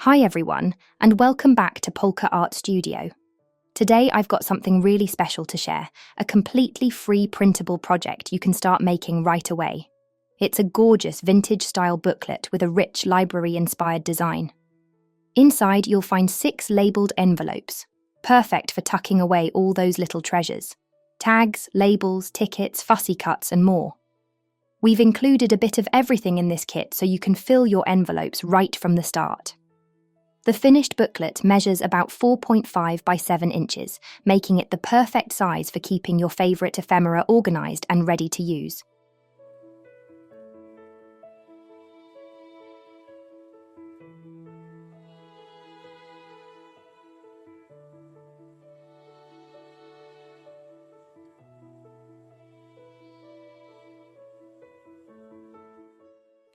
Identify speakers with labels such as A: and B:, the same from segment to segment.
A: Hi everyone, and welcome back to Polka Art Studio. Today I've got something really special to share, a completely free printable project you can start making right away. It's a gorgeous vintage-style booklet with a rich library-inspired design. Inside you'll find 6 labelled envelopes, perfect for tucking away all those little treasures. Tags, labels, tickets, fussy cuts and more. We've included a bit of everything in this kit so you can fill your envelopes right from the start. The finished booklet measures about 4.5 by 7 inches, making it the perfect size for keeping your favourite ephemera organised and ready to use.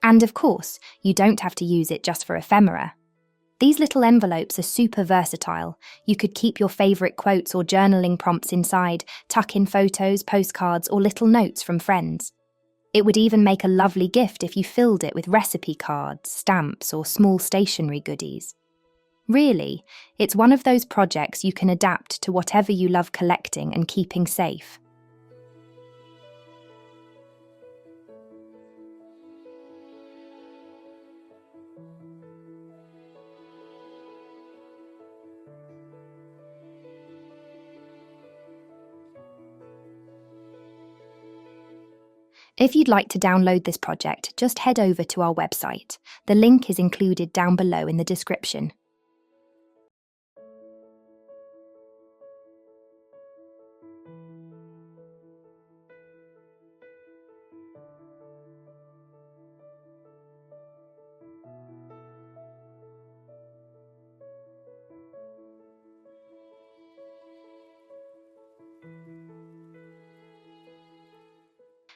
A: And of course, you don't have to use it just for ephemera. These little envelopes are super versatile. You could keep your favourite quotes or journaling prompts inside, tuck in photos, postcards, or little notes from friends. It would even make a lovely gift if you filled it with recipe cards, stamps, or small stationery goodies. Really, it's one of those projects you can adapt to whatever you love collecting and keeping safe. If you'd like to download this project, just head over to our website. The link is included down below in the description.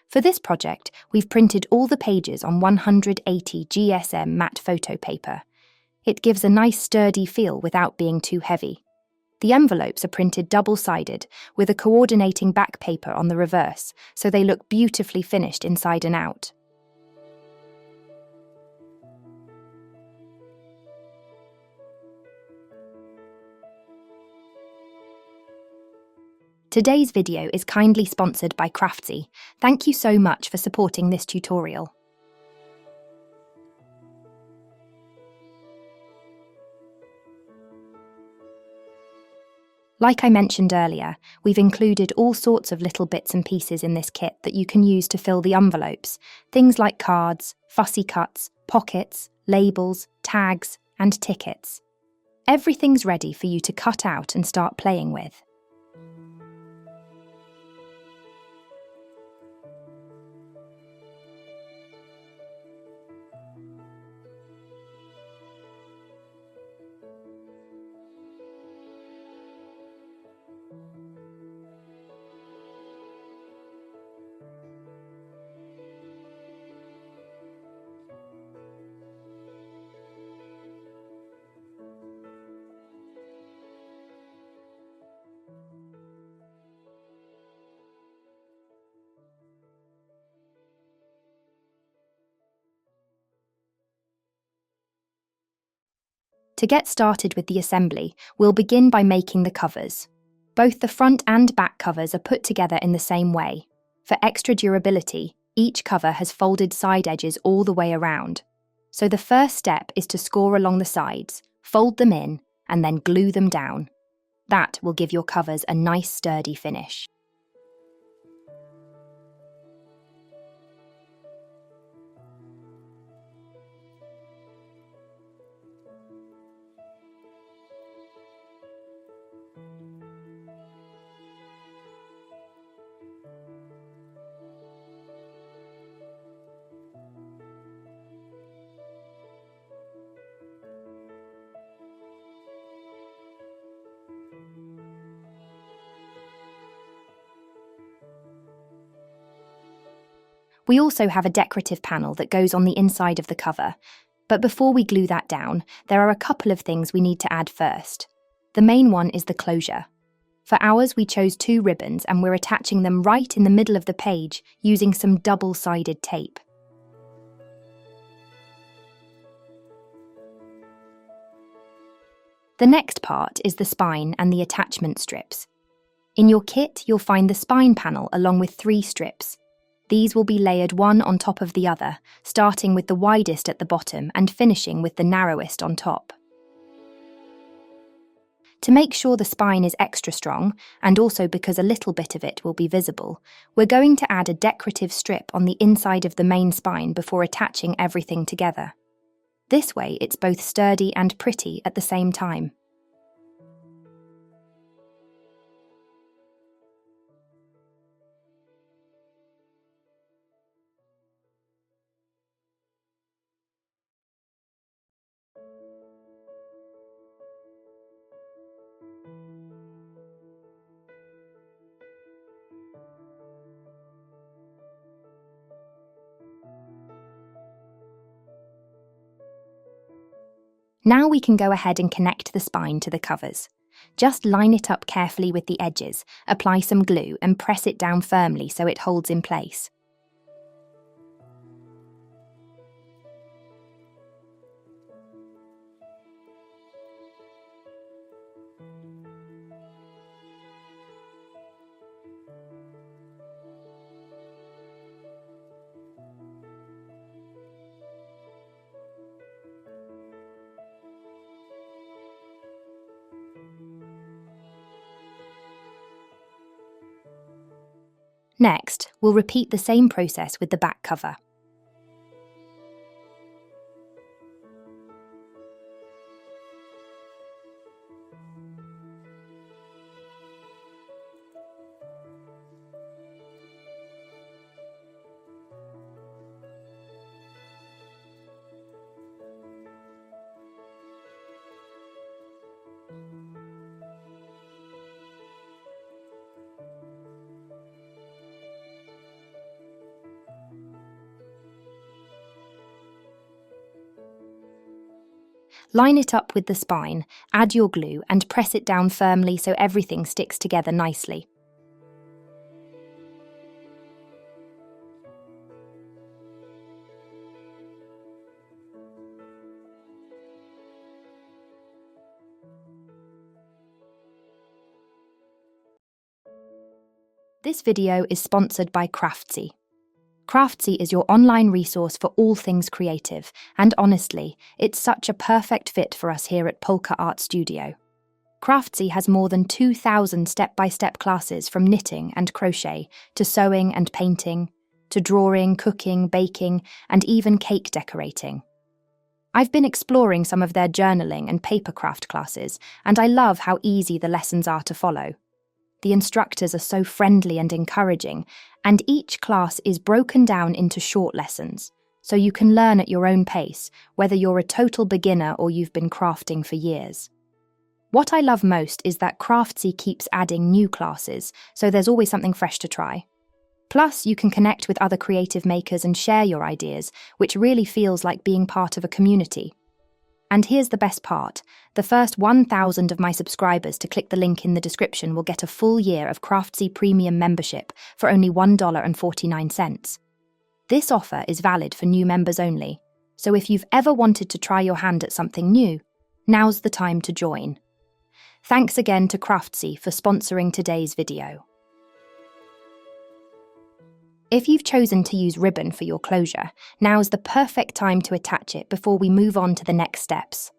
A: For this project, we've printed all the pages on 180 GSM matte photo paper. It gives a nice sturdy feel without being too heavy. The envelopes are printed double-sided, with a coordinating back paper on the reverse, so they look beautifully finished inside and out. Today's video is kindly sponsored by Craftsy. Thank you so much for supporting this tutorial. Like I mentioned earlier, we've included all sorts of little bits and pieces in this kit that you can use to fill the envelopes. Things like cards, fussy cuts, pockets, labels, tags, and tickets. Everything's ready for you to cut out and start playing with. To get started with the assembly, we'll begin by making the covers. Both the front and back covers are put together in the same way. For extra durability, each cover has folded side edges all the way around. So the first step is to score along the sides, fold them in, and then glue them down. That will give your covers a nice sturdy finish. We also have a decorative panel that goes on the inside of the cover. But before we glue that down, there are a couple of things we need to add first. The main one is the closure. For ours, we chose 2 ribbons and we're attaching them right in the middle of the page using some double-sided tape. The next part is the spine and the attachment strips. In your kit, you'll find the spine panel along with 3 strips. These will be layered one on top of the other, starting with the widest at the bottom and finishing with the narrowest on top. To make sure the spine is extra strong, and also because a little bit of it will be visible, we're going to add a decorative strip on the inside of the main spine before attaching everything together. This way, it's both sturdy and pretty at the same time. Now we can go ahead and connect the spine to the covers. Just line it up carefully with the edges, apply some glue and press it down firmly so it holds in place. Next, we'll repeat the same process with the back cover. Line it up with the spine, add your glue and press it down firmly so everything sticks together nicely. This video is sponsored by Craftsy. Craftsy is your online resource for all things creative, and honestly, it's such a perfect fit for us here at Polka Art Studio. Craftsy has more than 2,000 step-by-step classes from knitting and crochet, to sewing and painting, to drawing, cooking, baking, and even cake decorating. I've been exploring some of their journaling and papercraft classes, and I love how easy the lessons are to follow. The instructors are so friendly and encouraging, and each class is broken down into short lessons, so you can learn at your own pace, whether you're a total beginner or you've been crafting for years. What I love most is that Craftsy keeps adding new classes, so there's always something fresh to try. Plus, you can connect with other creative makers and share your ideas, which really feels like being part of a community. And here's the best part. The first 1,000 of my subscribers to click the link in the description will get a full year of Craftsy Premium membership for only $1.49. This offer is valid for new members only, so if you've ever wanted to try your hand at something new, now's the time to join. Thanks again to Craftsy for sponsoring today's video. If you've chosen to use ribbon for your closure, now's the perfect time to attach it before we move on to the next steps.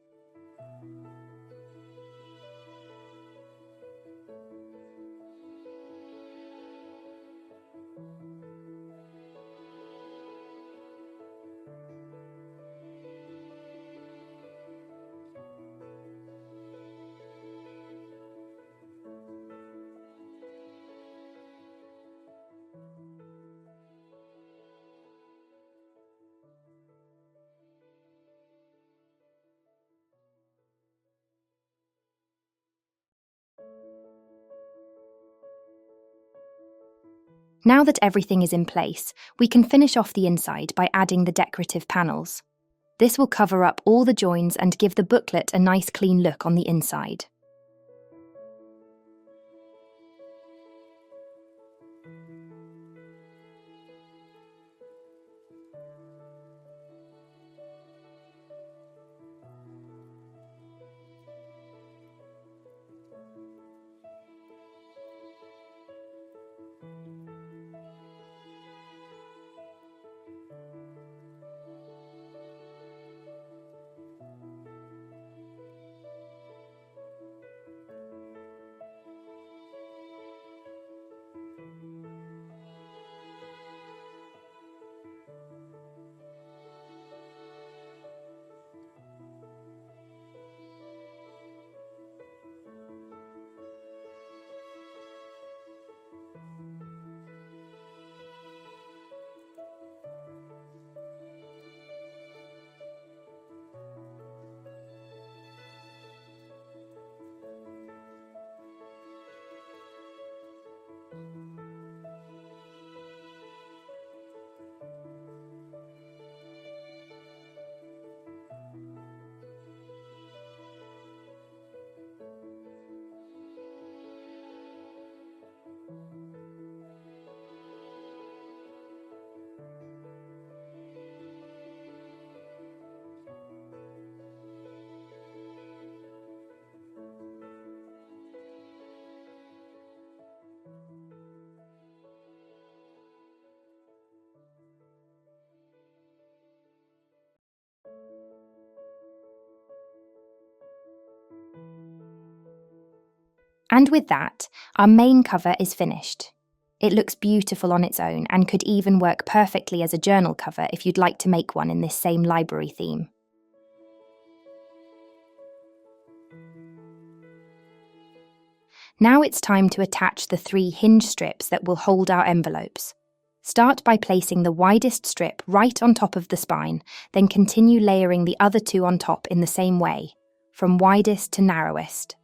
A: Now that everything is in place, we can finish off the inside by adding the decorative panels. This will cover up all the joins and give the booklet a nice clean look on the inside. And with that, our main cover is finished. It looks beautiful on its own and could even work perfectly as a journal cover if you'd like to make one in this same library theme. Now it's time to attach the 3 hinge strips that will hold our envelopes. Start by placing the widest strip right on top of the spine, then continue layering the other 2 on top in the same way, from widest to narrowest.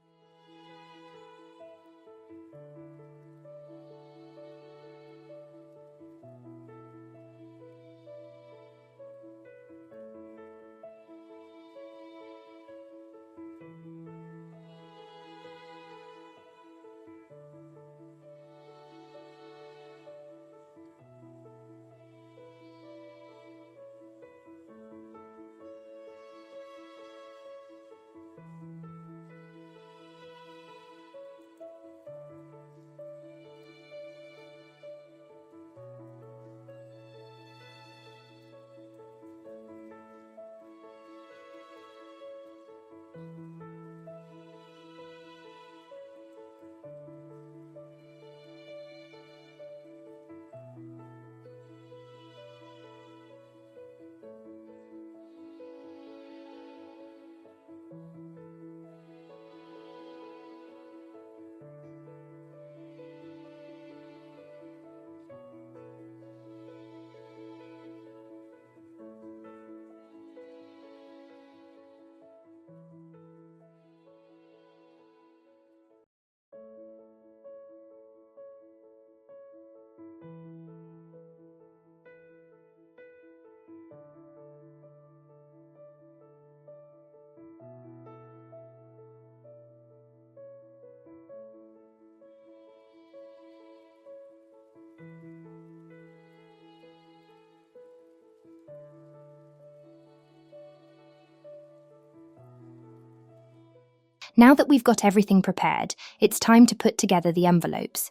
A: Now that we've got everything prepared, it's time to put together the envelopes.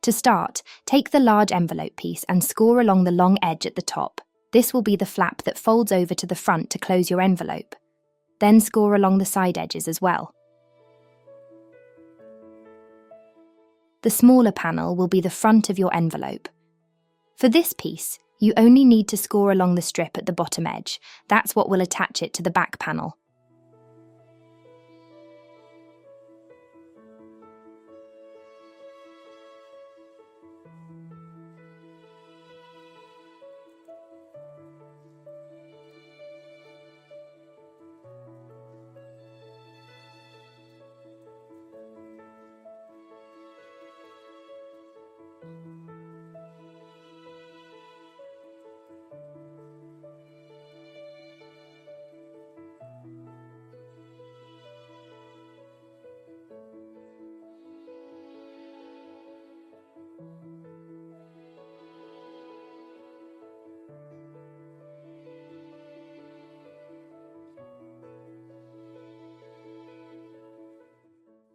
A: To start, take the large envelope piece and score along the long edge at the top. This will be the flap that folds over to the front to close your envelope. Then score along the side edges as well. The smaller panel will be the front of your envelope. For this piece, you only need to score along the strip at the bottom edge. That's what will attach it to the back panel.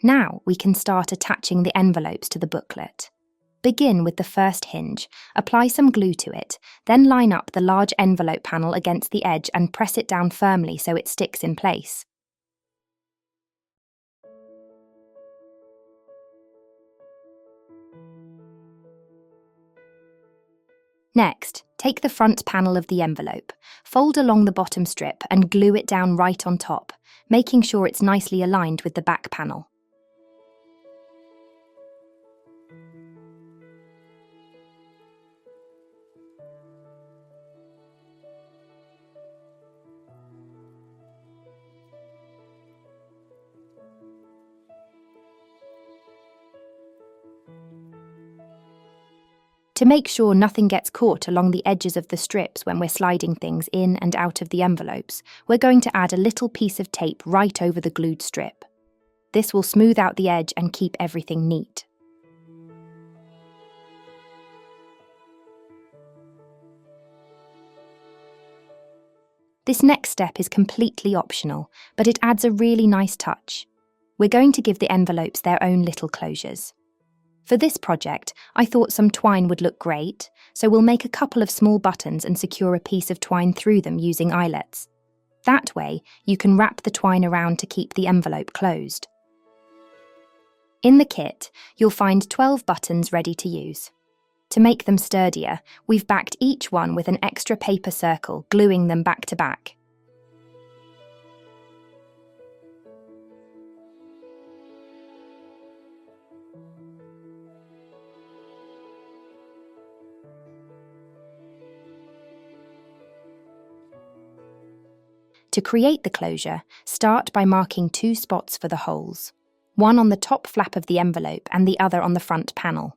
A: Now we can start attaching the envelopes to the booklet. Begin with the first hinge, apply some glue to it, then line up the large envelope panel against the edge and press it down firmly so it sticks in place. Next, take the front panel of the envelope, fold along the bottom strip and glue it down right on top, making sure it's nicely aligned with the back panel. To make sure nothing gets caught along the edges of the strips when we're sliding things in and out of the envelopes, we're going to add a little piece of tape right over the glued strip. This will smooth out the edge and keep everything neat. This next step is completely optional, but it adds a really nice touch. We're going to give the envelopes their own little closures. For this project, I thought some twine would look great, so we'll make a couple of small buttons and secure a piece of twine through them using eyelets. That way, you can wrap the twine around to keep the envelope closed. In the kit, you'll find 12 buttons ready to use. To make them sturdier, we've backed each one with an extra paper circle, gluing them back to back. To create the closure, start by marking 2 spots for the holes, one on the top flap of the envelope and the other on the front panel.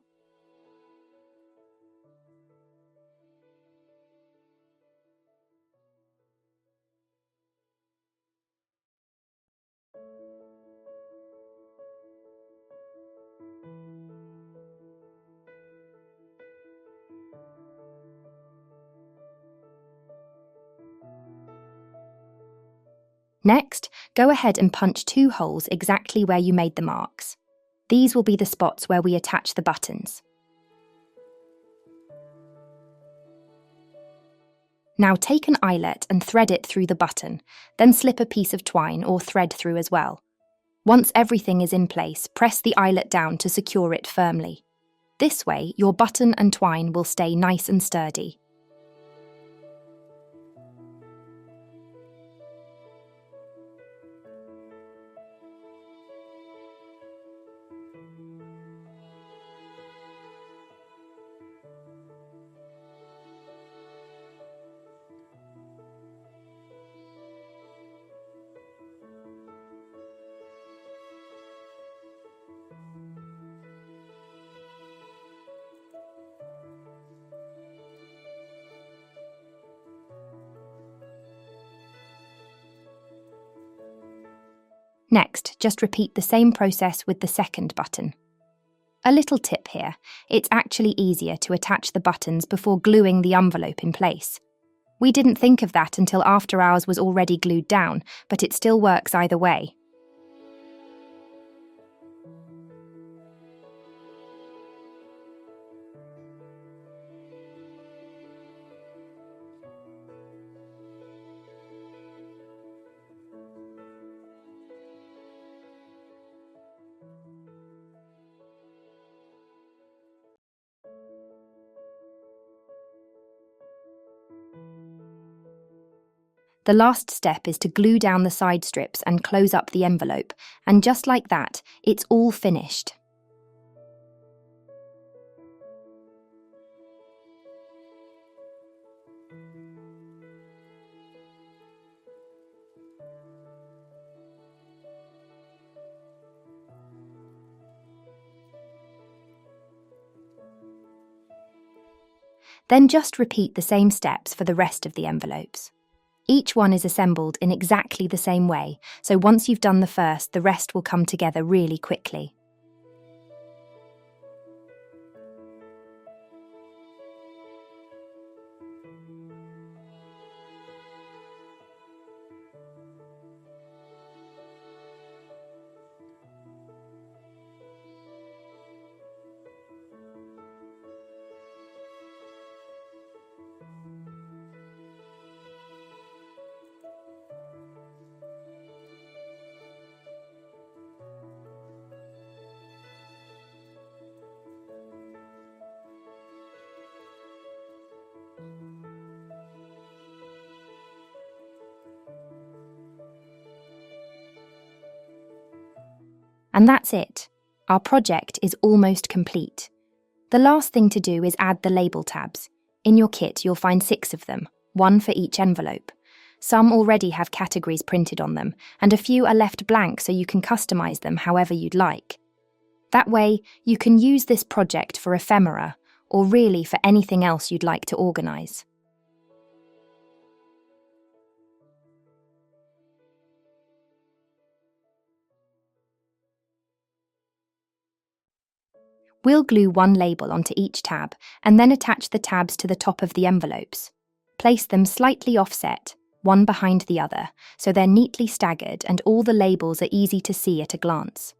A: Next, go ahead and punch 2 holes exactly where you made the marks. These will be the spots where we attach the buttons. Now take an eyelet and thread it through the button, then slip a piece of twine or thread through as well. Once everything is in place, press the eyelet down to secure it firmly. This way, your button and twine will stay nice and sturdy. Next, just repeat the same process with the second button. A little tip here, it's actually easier to attach the buttons before gluing the envelope in place. We didn't think of that until after ours was already glued down, but it still works either way. The last step is to glue down the side strips and close up the envelope, and just like that, it's all finished. Then just repeat the same steps for the rest of the envelopes. Each one is assembled in exactly the same way, so once you've done the first, the rest will come together really quickly. And that's it. Our project is almost complete. The last thing to do is add the label tabs. In your kit, you'll find 6 of them, one for each envelope. Some already have categories printed on them, and a few are left blank so you can customize them however you'd like. That way, you can use this project for ephemera, or really for anything else you'd like to organize. We'll glue one label onto each tab and then attach the tabs to the top of the envelopes. Place them slightly offset, one behind the other, so they're neatly staggered and all the labels are easy to see at a glance.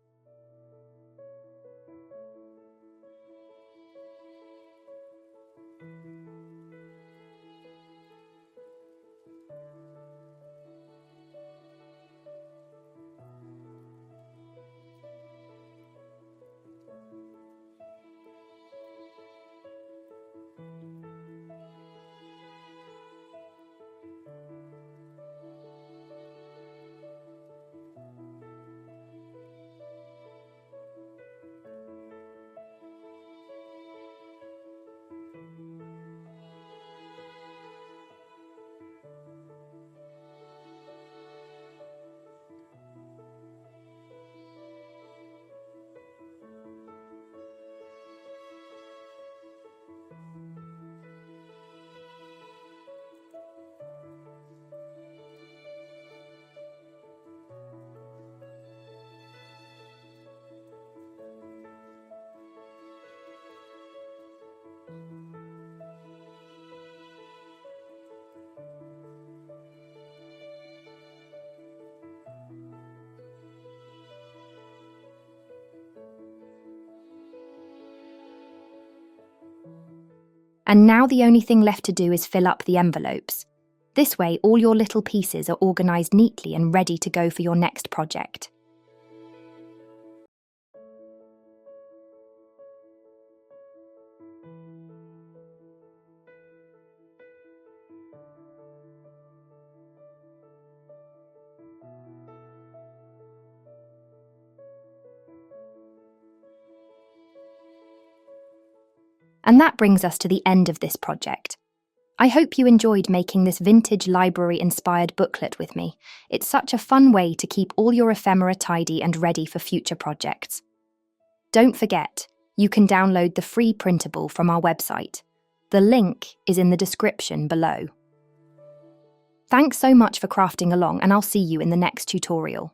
A: And now the only thing left to do is fill up the envelopes. This way, all your little pieces are organised neatly and ready to go for your next project. And that brings us to the end of this project. I hope you enjoyed making this vintage library-inspired booklet with me. It's such a fun way to keep all your ephemera tidy and ready for future projects. Don't forget, you can download the free printable from our website. The link is in the description below. Thanks so much for crafting along, and I'll see you in the next tutorial.